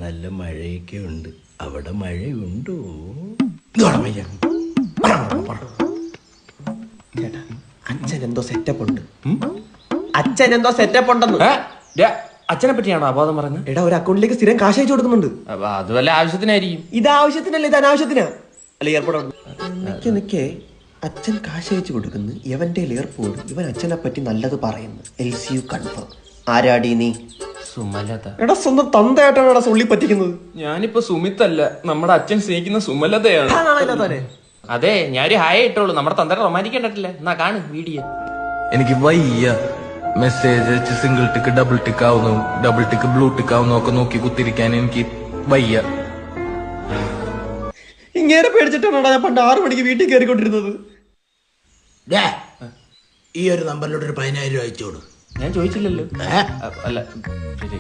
നല്ല മഴയൊക്കെ ഉണ്ട്. അവിടെ മഴയുണ്ടോ? ചേട്ടാ, അച്ഛൻ എന്തോ സെറ്റപ്പ് ഉണ്ട്. അച്ഛൻ എന്തോ സെറ്റപ്പ് ഉണ്ടെന്ന്. അച്ഛനെ പറ്റിയാണോ അബോധം പറഞ്ഞത്? എടാ, ഒരു അക്കൗണ്ടിലേക്ക് സ്ഥിരം കാശ് അയച്ചു കൊടുക്കുന്നുണ്ട്. അത് വല്ല ആവശ്യത്തിനായിരിക്കും. ഇത് ആവശ്യത്തിനല്ല, ഇത് അനാവശ്യത്തിനാ. അല്ല, എയർപോർട്ട് നിക്കേ അച്ഛൻ കാശ് അയച്ചു കൊടുക്കുന്നു. ഇവന്റെ എയർപോർട്ട് ഇവൻ അച്ഛനെ പറ്റി നല്ലത് പറയുന്നു. LCU confirm. ആരാടി നീ? സുമലത. എടാ, സ്വന്തം തന്തയായിട്ടാണ് എടാ സുള്ളി പറ്റിക്കുന്നത്. ഞാനിപ്പോ സുമിത്തല്ല, നമ്മുടെ അച്ഛൻ സ്നേഹിക്കുന്ന സുമലതയാണ്. അതെ, ഞാനൊരു ഹായ ഇട്ടോളൂ. നമ്മുടെ തന്തര റൊമാൻറ്റിക് കണ്ടിട്ടില്ല. എന്നാ കാണു വീഡിയോ. എനിക്ക് വയ്യ മെസ്സേജ് അയച്ച് സിംഗിൾ ടിക്ക് ഡബിൾ ടിക്ക് ആവുന്നു, ഡബിൾ ടിക്ക് ബ്ലൂ ടിക്ക് ആവുന്നു ഒക്കെ നോക്കി കുത്തിരിക്കാൻ എനിക്ക് വയ്യ. ഇങ്ങനെ പേടിച്ചിട്ടാണ് ഞാൻ പണ്ട് 6 മണിക്ക് വീട്ടിൽ കയറിക്കൊണ്ടിരുന്നത്. ഈ ഒരു നമ്പറിലോട്ട് ഒരു 10,000 രൂപ അയച്ചോളൂ. ഞാൻ ചോദിച്ചില്ലല്ലോ. അല്ല ശരി.